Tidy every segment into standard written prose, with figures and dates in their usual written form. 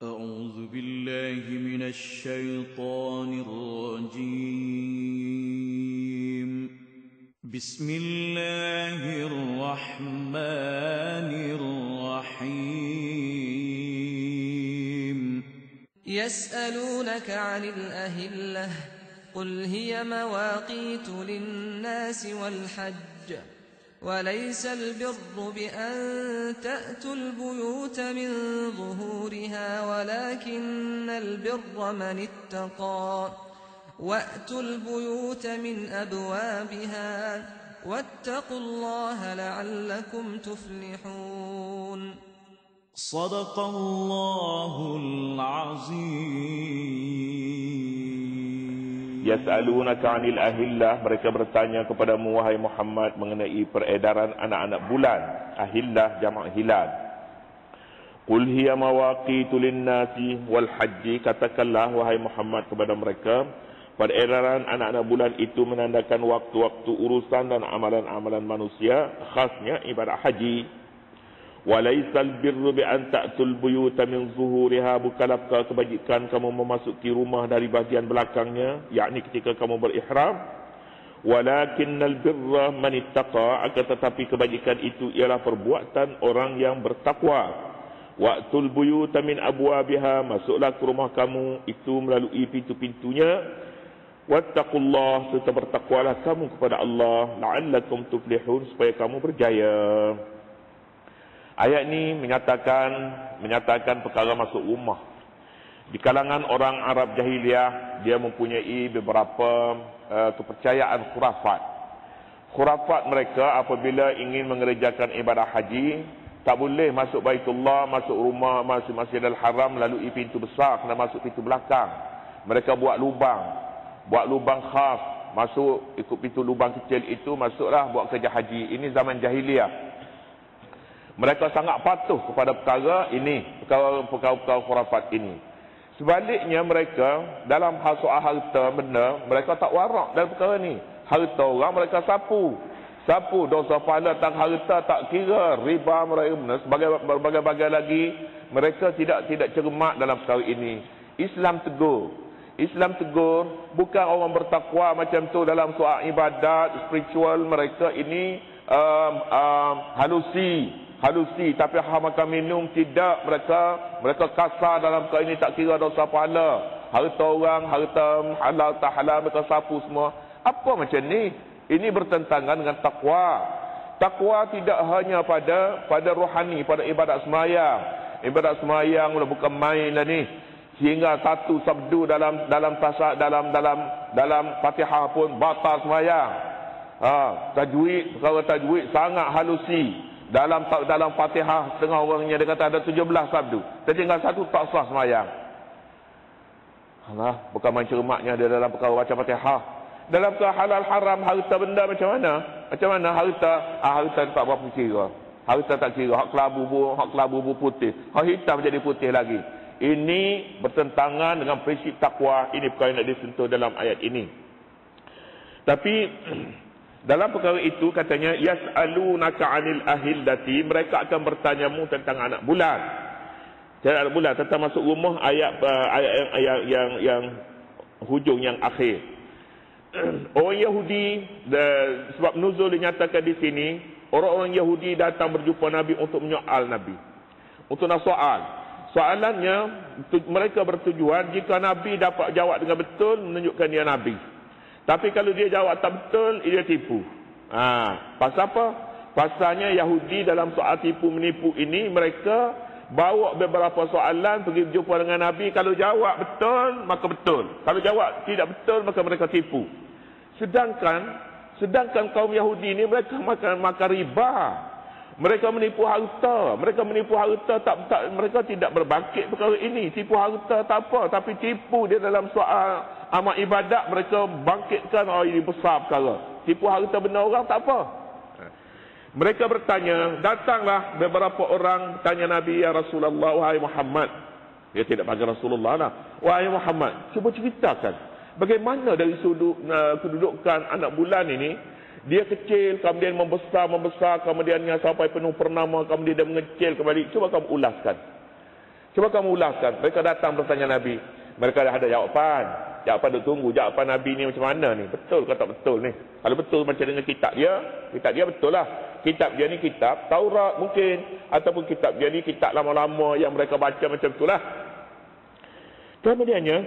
أعوذ بالله من الشيطان الرجيم بسم الله الرحمن الرحيم يسألونك عن الأهلة قل هي مواقيت للناس والحج وليس البر بأن تأتوا البيوت من ظهورها ولكن البر من اتقى وأتوا البيوت من أبوابها واتقوا الله لعلكم تفلحون صدق الله العظيم. Yas'alunaka 'anil ahillah, mereka bertanya kepadamu wahai Muhammad mengenai peredaran anak-anak bulan. Ahillah jamak hilal. Qul hiya mawaqitu lin-nasi wal haji, katakanlah wahai Muhammad kepada mereka, peredaran anak-anak bulan itu menandakan waktu-waktu urusan dan amalan-amalan manusia, khasnya ibadah haji. Walaisal birru bi an ta'tul buyuta min zuhuriha, bukanlah kebajikan kamu memasuki rumah dari bahagian belakangnya, yakni ketika kamu berihram. Walakinnal birra man ittaqa, akan tetapi kebajikan itu ialah perbuatan orang yang bertakwa. Wa'tul buyuta min abwabiha, masuklah ke rumah kamu itu melalui pintu-pintunya. Wattaqullah, serta bertakwalah kamu kepada Allah, la'allakum tuflihun, supaya kamu berjaya. Ayat ini menyatakan perkara masuk rumah. Di kalangan orang Arab jahiliah, dia mempunyai beberapa kepercayaan khurafat. Khurafat mereka apabila ingin mengerjakan ibadah haji, tak boleh masuk Baitullah, masuk rumah, masuk Masjidil Haram melalui pintu besar, kena masuk pintu belakang. Mereka buat lubang khas, masuk ikut pintu lubang kecil itu, masuklah buat kerja haji. Ini zaman jahiliah. Mereka sangat patuh kepada perkara ini, perkara khurafat ini. Sebaliknya mereka dalam hal soal harta benda, mereka tak warak dalam perkara ni. Harta orang mereka sapu dosa pahala tentang harta tak kira, riba mereka, berbagai-bagai lagi. Mereka tidak cermat dalam perkara ini. Islam tegur, bukan orang bertakwa macam tu dalam soal ibadat spiritual. Mereka ini halusi, tapi makan minum tidak. Mereka kasar dalam perkara ini, tak kira dosa pahala. Harta orang, harta halal tak halal, mereka sapu semua. Apa macam ni? Ini bertentangan dengan takwa. Takwa tidak hanya pada rohani, pada ibadat semayang. Ibadat semayang bukan main lah ni. Sehingga satu sabdu dalam Fatihah pun batal semayang. Perkara tajwid sangat halusi. Dalam Fatihah setengah orangnya dia kata ada 17 sabdu, tertinggal satu tak sah semayang. Alah, bukan main cermatnya dia dalam perkara baca Fatihah. Dalam perkara halal haram, harta benda macam mana harta tak berapa kira. Harta tak kira, hak kelabu putih, hak hitam jadi putih lagi. Ini bertentangan dengan prinsip takwa. Ini perkara yang nak disentuh dalam ayat ini. Tapi dalam perkara itu katanya yas'alunaka 'anil ahillati, mereka akan bertanyamu tentang anak bulan. Tentang masuk rumah, ayat yang hujung yang akhir. Orang Yahudi, sebab nuzul dinyatakan di sini, orang-orang Yahudi datang berjumpa Nabi untuk menyoal Nabi, untuk nak soal. Soalannya mereka bertujuan, jika Nabi dapat jawab dengan betul, menunjukkan dia Nabi. Tapi kalau dia jawab tak betul, dia tipu. Pasal apa? Pasalnya Yahudi dalam soal tipu menipu ini, mereka bawa beberapa soalan pergi berjumpa dengan Nabi. Kalau jawab betul, maka betul. Kalau jawab tidak betul, maka mereka tipu. Sedangkan kaum Yahudi ini mereka makan riba. Mereka menipu harta. Mereka tidak berbangkit perkara ini. Tipu harta tak apa, tapi tipu dia dalam soal amal ibadat, mereka bangkitkan, ini besar perkara. Tipu harta benda orang tak apa. Mereka bertanya, datanglah beberapa orang tanya Nabi, ya Rasulullah, wahai Muhammad. Dia tidak panggil Rasulullah lah. Wahai Muhammad, cuba ceritakan bagaimana dari sudut kedudukan anak bulan ini. Dia kecil, kemudian membesar, kemudian sampai penuh purnama, kemudian dia mengecil kembali. Cuba kamu ulaskan. Cuba kamu ulaskan. Mereka datang bertanya Nabi. Mereka dah ada jawapan. Jawapan duk tunggu. Jawapan Nabi ni macam mana ni? Betul ke tak betul ni? Kalau betul macam dengan kitab dia betul lah. Kitab dia ni kitab Taurat mungkin. Ataupun kitab dia ni kitab lama-lama yang mereka baca macam itulah. Kemudiannya,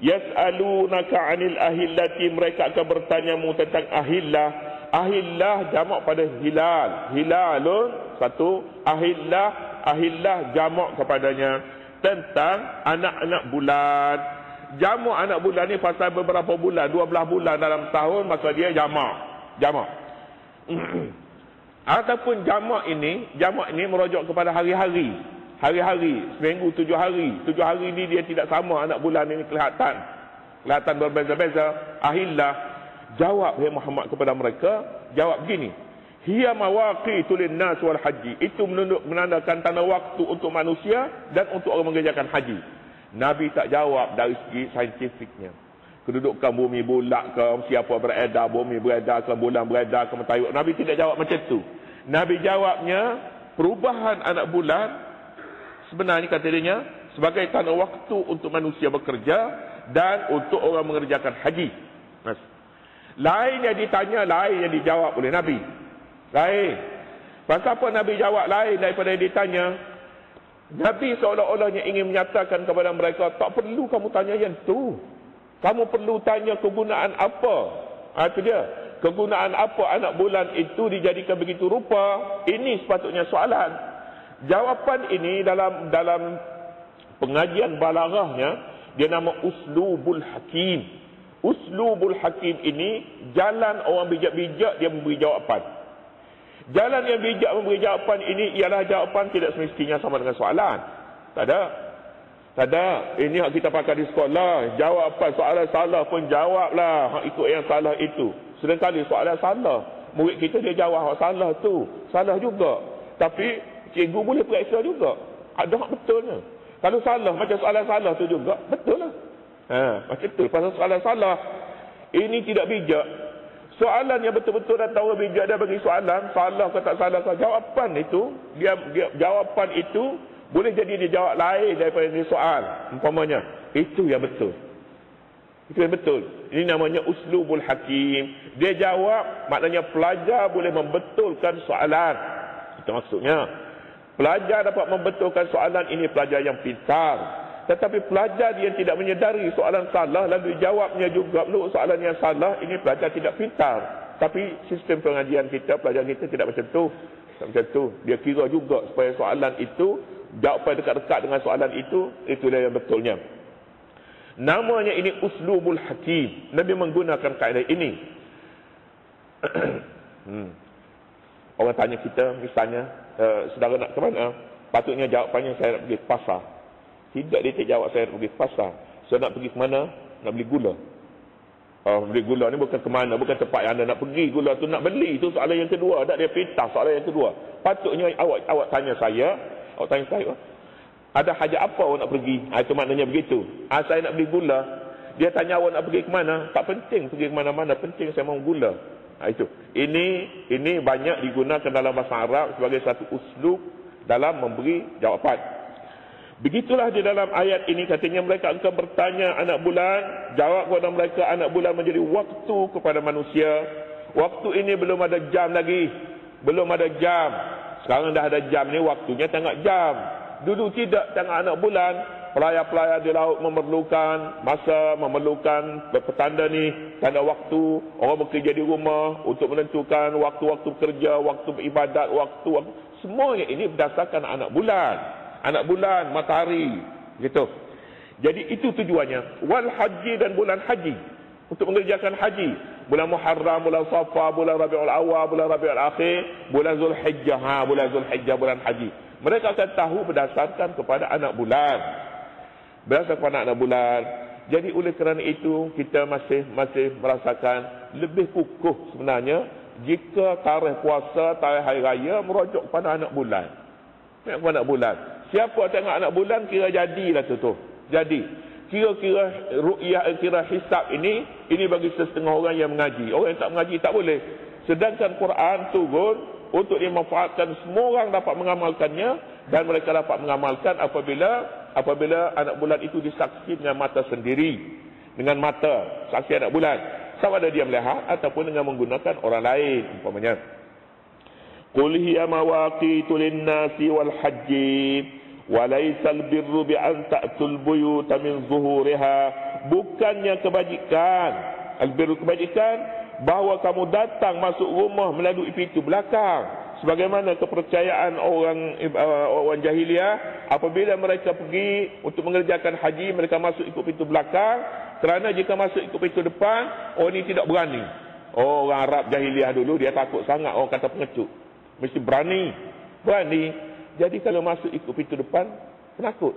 yas'alunaka 'anil ahillati, mereka akan bertanyamu tentang ahillah. Ahillah jamak pada hilal. Hilalun satu, ahillah jamak kepadanya tentang anak-anak bulan. Jamak anak bulan ni pasal beberapa bulan, 12 bulan dalam tahun, maka dia jamak. Ataupun jamak ini merujuk kepada hari-hari. Hari-hari, seminggu 7 hari. 7 hari ni dia tidak sama anak bulan ini kelihatan berbeza-beza. Ahillah. Jawab Muhammad kepada mereka, jawab begini. Hiya mawaqitu lin-nas wal haji. Itu menandakan tanda waktu untuk manusia dan untuk orang mengerjakan haji. Nabi tak jawab dari segi saintifiknya. Kedudukan bumi bulat ke, siapa beredar, bumi beredar ke, bulan beredar ke, matahari. Nabi tidak jawab macam tu. Nabi jawabnya, perubahan anak bulan sebenarnya kata dia sebagai tanda waktu untuk manusia bekerja dan untuk orang mengerjakan haji. Lain yang ditanya, lain yang dijawab oleh Nabi. Lain. Pasal apa Nabi jawab lain daripada yang ditanya? Nabi seolah-olahnya ingin menyatakan kepada mereka, tak perlu kamu tanya yang tu. Kamu perlu tanya kegunaan apa. Itu dia. Kegunaan apa anak bulan itu dijadikan begitu rupa. Ini sepatutnya soalan. Jawapan ini dalam pengajian balaghahnya, dia nama uslubul hakim. Uslubul hakim ini jalan orang bijak-bijak dia memberi jawapan. Jalan yang bijak memberi jawapan ini ialah jawapan tidak semestinya sama dengan soalan. Tak ada. Ini yang kita pakai di sekolah. Jawapan soalan salah pun jawablah. Ikut yang salah itu. Sedangkan soalan salah, murid kita dia jawab salah tu. Salah juga. Tapi cikgu boleh periksa juga. Ada hak betulnya. Kalau salah macam soalan salah tu juga, betul lah. Macam tu. Pasal soalan salah ini tidak bijak. Soalan yang betul-betul dah tahu bijak dia bagi soalan, salah ke tak salah ke, jawapan itu, jawapan itu boleh jadi dia jawab lain daripada dia soal. Umpamanya, itu yang betul. Itu yang betul. Ini namanya uslubul hakim. Dia jawab, maknanya pelajar boleh membetulkan soalan. Itu maksudnya. Pelajar dapat membetulkan soalan, ini pelajar yang pintar. Tetapi pelajar yang tidak menyedari soalan salah lalu jawabnya juga perlu soalan yang salah, ini pelajar tidak pintar. Tapi sistem pengajian kita, pelajar kita tidak macam tu. Tak macam tu. Dia kira juga supaya soalan itu, jawapan dekat-dekat dengan soalan itu dia yang betulnya. Namanya ini uslubul hakim. Nabi menggunakan kaedah ini. Orang tanya kita misalnya, saudara nak ke mana? Patutnya jawapannya saya nak pergi ke pasar. Tidak, dia tak jawab saya nak pergi ke pasar. Saya nak pergi ke mana? Nak beli gula. Beli gula ni bukan ke mana, bukan tempat yang anda nak pergi. Gula tu nak beli, itu soalan yang kedua. Tak dia pintar soalan yang kedua. Patutnya awak tanya saya, ada hajat apa awak nak pergi? Itu maknanya begitu. Saya nak beli gula. Dia tanya awak nak pergi ke mana? Tak penting pergi ke mana-mana, penting saya mau gula. Itu. Ini banyak digunakan dalam bahasa Arab sebagai satu uslub dalam memberi jawapan. Begitulah di dalam ayat ini katanya mereka akan bertanya anak bulan, jawab kepada mereka anak bulan menjadi waktu kepada manusia. Waktu ini belum ada jam lagi. Belum ada jam. Sekarang dah ada jam ni, waktunya tengok jam. Dulu tidak tengok anak bulan. Pelayar-pelayar di laut memerlukan masa, memerlukan petanda ni, tanda waktu. Orang bekerja di rumah untuk menentukan waktu-waktu kerja, waktu beribadat, waktu. Semuanya ini berdasarkan anak bulan. Anak bulan, matahari, gitu. Jadi itu tujuannya. Wal haji dan bulan haji. Untuk mengerjakan haji. Bulan Muharram, bulan Safar, bulan Rabiul Awal, bulan Rabiul Akhir, bulan Zulhijjah. Bulan Zulhijjah, bulan haji. Mereka akan tahu berdasarkan kepada anak bulan. Berdasarkan kepada anak bulan. Jadi oleh kerana itu, kita masih merasakan lebih kukuh sebenarnya. Jika tarikh puasa, tarikh hari raya merujuk kepada anak bulan. Anak bulan. Siapa tengok anak bulan kira jadilah tu. Jadi kira-kira ru'yah, kira hisab ini bagi setengah orang yang mengaji. Orang yang tak mengaji tak boleh. Sedangkan Quran turun untuk dimanfaatkan, semua orang dapat mengamalkannya, dan mereka dapat mengamalkan apabila anak bulan itu disaksi dengan mata sendiri, dengan mata saksi anak bulan, sama ada dia melihat ataupun dengan menggunakan orang lain umpamanya. Qul hiya mawaqitu lin-nasi wal hajji wa laysal birru bi an ta'tul buyuta min zuhuriha. Bukannya kebajikan, albirru kebajikan, bahawa kamu datang masuk rumah melalui pintu belakang, sebagaimana kepercayaan orang jahiliah. Apabila mereka pergi untuk mengerjakan haji, mereka masuk ikut pintu belakang, kerana jika masuk ikut pintu depan, ini tidak berani. Orang Arab jahiliah dulu dia takut sangat orang kata pengecut, mesti berani. Jadi kalau masuk ikut pintu depan, penakut.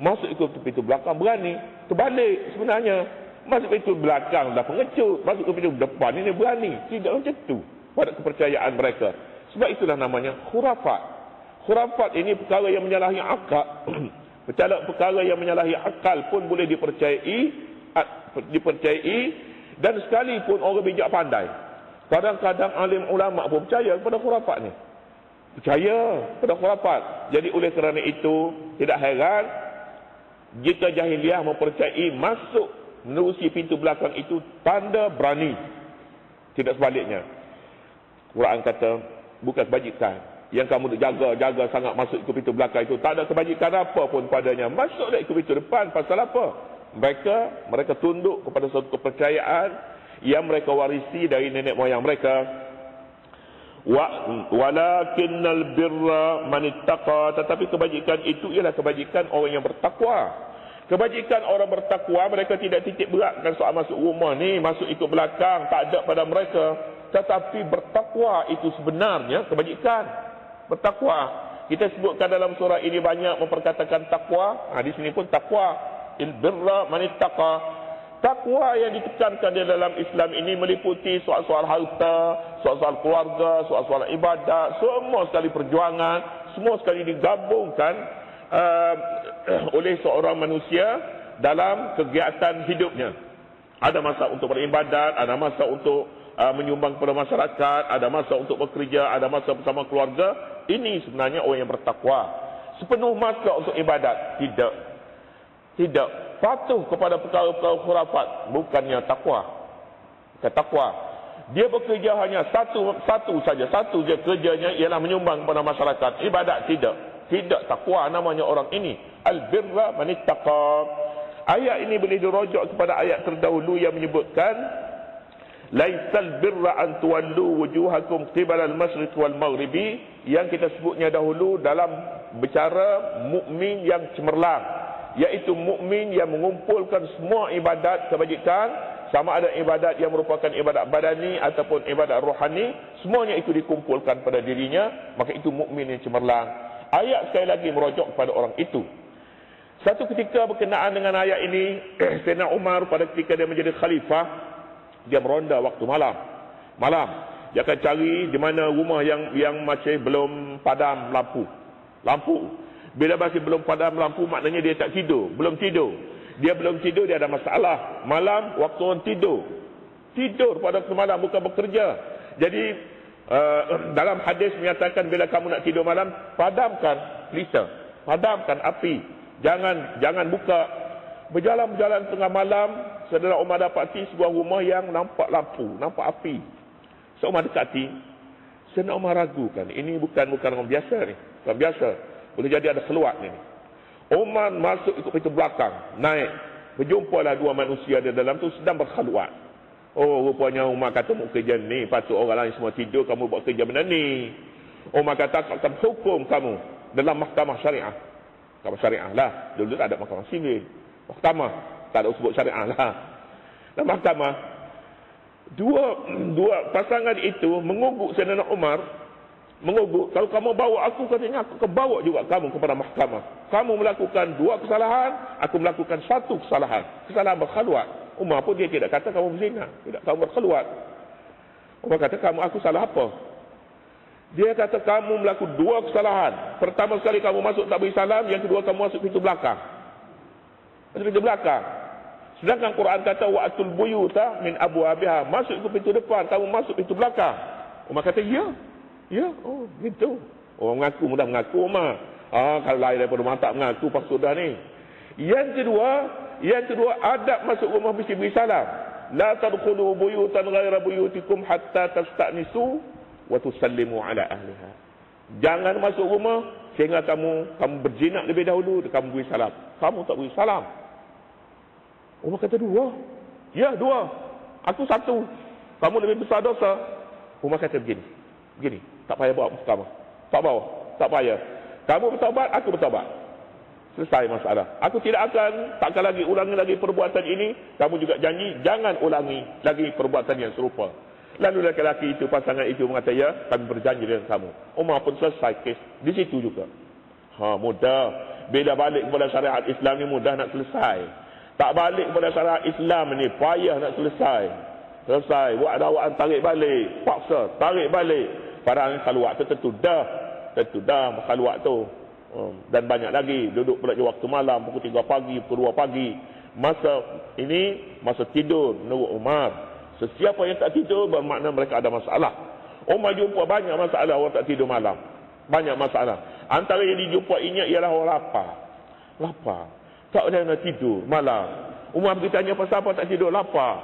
Masuk ikut pintu belakang berani. Terbalik sebenarnya, masuk pintu belakang dah pengecut, masuk ke pintu depan ini berani. Tidak macam tu pada kepercayaan mereka. Sebab itulah namanya khurafat. Khurafat ini perkara yang menyalahi akal. Perkara yang menyalahi akal pun boleh dipercayai, dan sekalipun orang bijak pandai, kadang-kadang alim ulama pun percaya kepada khurafat ni. Percaya pada khurafat. Jadi oleh kerana itu, tidak heran jika jahiliah mempercayai masuk menerusi pintu belakang itu tanda berani. Tidak sebaliknya. Quran kata bukan kebajikan yang kamu jaga sangat masuk ke pintu belakang itu. Tak ada kebajikan apa pun padanya. Masuk dah ke pintu depan. Pasal apa? Mereka tunduk kepada satu kepercayaan yang mereka warisi dari nenek moyang mereka. Walakinnal birra man ittaqa. Tetapi kebajikan itu ialah kebajikan orang yang bertakwa. Kebajikan orang bertakwa, mereka tidak titik beratkan soal masuk rumah ni, masuk ikut belakang, tak ada pada mereka. Tetapi bertakwa itu sebenarnya kebajikan. Bertakwa. Kita sebutkan dalam surah ini banyak memperkatakan takwa. Di sini pun takwa. Il birra man ittaqa. Takwa yang ditekankan di dalam Islam ini meliputi soal-soal harta, soal-soal keluarga, soal-soal ibadat, semua sekali perjuangan, semua sekali digabungkan oleh seorang manusia dalam kegiatan hidupnya. Ada masa untuk beribadat, ada masa untuk menyumbang kepada masyarakat, ada masa untuk bekerja, ada masa bersama keluarga. Ini sebenarnya orang yang bertakwa. Sepenuh masa untuk ibadat? Tidak. Patuh kepada perkara-perkara khurafat, bukannya takwa. Takwa. Dia bekerja hanya satu saja, satu je kerjanya ialah menyumbang kepada masyarakat. Ibadat tidak takwa namanya orang ini. Al-birra man ittaqa. Ayat ini boleh dirujuk kepada ayat terdahulu yang menyebutkan laisal birra an tuwallu wujuhakum qibala al-masyriq wal maghribi, yang kita sebutnya dahulu dalam bicara mukmin yang cemerlang, iaitu mukmin yang mengumpulkan semua ibadat kebajikan, sama ada ibadat yang merupakan ibadat badani ataupun ibadat rohani, semuanya itu dikumpulkan pada dirinya, maka itu mukmin yang cemerlang. Ayat sekali lagi merujuk kepada orang itu. Satu ketika berkenaan dengan ayat ini, Sayyidina Umar pada ketika dia menjadi khalifah, dia meronda waktu malam. Dia akan cari di mana rumah yang masih belum padam lampu. Bila masih belum padam lampu, maknanya dia tak tidur, belum tidur. Dia belum tidur, dia ada masalah. Malam waktu orang tidur pada waktu malam, bukan bekerja. Jadi dalam hadis menyatakan bila kamu nak tidur malam, padamkan lisa, padamkan api, jangan buka. Berjalan tengah malam, saudara Umar dapati sebuah rumah yang nampak lampu, nampak api. So Umar dekati, saudara Umar ragukan, ini bukan orang biasa ni, bukan biasa, boleh jadi ada keluar ni. Umar masuk ikut pintu belakang, naik, berjumpalah dua manusia di dalam tu sedang berkhaluat. Rupanya Umar kata mau kerja ni, patut orang lain semua tidur, kamu buat kerja benda ni. Umar kata akan hukum kamu dalam mahkamah syariah. Mahkamah syariah lah, dulu tak ada mahkamah sivil. Mahkamah, tak ada sebut syariah lah. Dan mahkamah, dua pasangan itu menguguk Sayyidina Umar, kalau kamu bawa aku, katanya aku akan bawa juga kamu kepada mahkamah. Kamu melakukan dua kesalahan, aku melakukan satu kesalahan berkhaluat. Umar pun dia tidak kata kamu berzina, tidak, kamu berkhaluat. Umar kata aku salah apa? Dia kata kamu melakukan dua kesalahan. Pertama sekali kamu masuk tak beri salam, yang kedua kamu masuk pintu belakang. Sedangkan Quran kata wa'atul buyuta min abwabiha, masuk ke pintu depan, kamu masuk pintu belakang. Umar kata, ya. Ya, oh gitu. Orang mengaku, mudah mengaku Umar. Kalau lain daripada Umar tak mengaku pas sudah ni. Yang kedua, adab masuk rumah mesti beri salam. La tadkhulu buyutan ghaira buyutikum hatta tasta'nisu wa tusallimu ala ahliha. Jangan masuk rumah sehingga kamu berjinak lebih dahulu, kamu beri salam. Kamu tak beri salam. Umar kata, dua. Ya, dua. Aku satu. Kamu lebih besar dosa. Umar kata begini. Tak payah bawa mahkamah. Tak bawa. Tak payah. Kamu bertaubat, aku bertaubat. Selesai masalah. Aku takkan lagi ulangi lagi perbuatan ini. Kamu juga janji, jangan ulangi lagi perbuatan yang serupa. Lalu lelaki itu, pasangan itu mengatakan, ya, kami berjanji dengan kamu. Umar pun selesai kes. Di situ juga. Mudah. Bila balik kepada syariat Islam ni mudah nak selesai. Tak balik kepada syariat Islam ni payah nak selesai. Buat dakwaan, tarik balik. Paksa, tarik balik. Padahal khalwat tu tentu dah khalwat tu. Dan banyak lagi duduk belajar waktu malam, pukul 3 pagi, pukul 2 pagi. Masa tidur menurut Umar. Sesiapa yang tak tidur bermakna mereka ada masalah. Umar jumpa banyak masalah orang tak tidur malam. Banyak masalah. Antara yang dijumpainya ialah orang lapar. Tak ada nak tidur malam. Umar pergi tanya pasal apa tak tidur, lapar.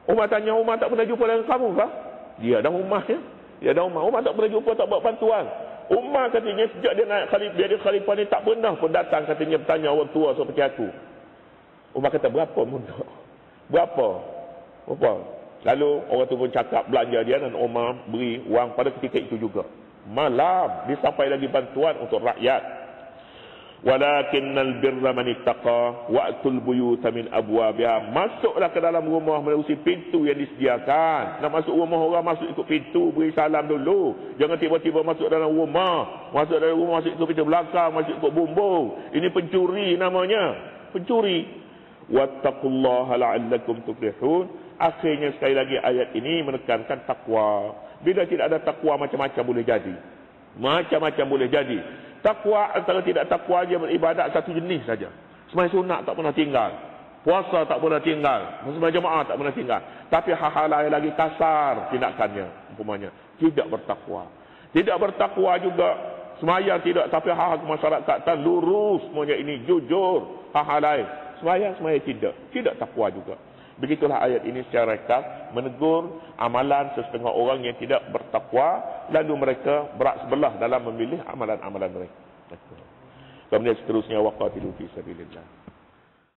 Umar tanya, Umar tak pernah jumpa dengan kamu kah? Dia dah Umar ya. Umar tak pernah jumpa, tak buat bantuan. Umar katanya sejak dia naik khalifah ni tak pernah pun datang katanya bertanya orang tua seperti aku. Umar kata, berapa muda? Berapa? Lalu orang tu pun cakap belanja dia dan Umar beri wang pada ketika itu juga. Malam dia sampai lagi bantuan untuk rakyat. Walakinnal birra man ittaqa wa'tul buyuta min abwabiha. Masuklah ke dalam rumah melalui pintu yang disediakan. Nak masuk rumah orang, masuk ikut pintu, beri salam dulu. Jangan tiba-tiba masuk dalam rumah. Masuk dalam rumah, masuk ikut pintu belakang, masuk ikut bumbung. Ini pencuri namanya. Pencuri. Wattaqullaha la'allakum tuflihun. Akhirnya sekali lagi ayat ini menekankan takwa. Bila tidak ada takwa, macam-macam boleh jadi. Macam-macam boleh jadi. Takwa antara tidak takwa dia beribadat satu jenis saja. Sembahyang sunat tak pernah tinggal. Puasa tak pernah tinggal. Sembahyang jemaah tak pernah tinggal. Tapi hal-hal lain lagi kasar tindakannya. Umpamanya tidak bertakwa. Tidak bertakwa juga. Sembahyang tidak, tapi hal-hal kemasyarakatan lurus semuanya ini, jujur. Hal-hal lain. Sembahyang tidak. Tidak takwa juga. Begitulah ayat ini secara ringkas menegur amalan sesetengah orang yang tidak bertakwa, lalu mereka berat sebelah dalam memilih amalan-amalan mereka. Kemudian seterusnya, waqatilu fi sabilillah.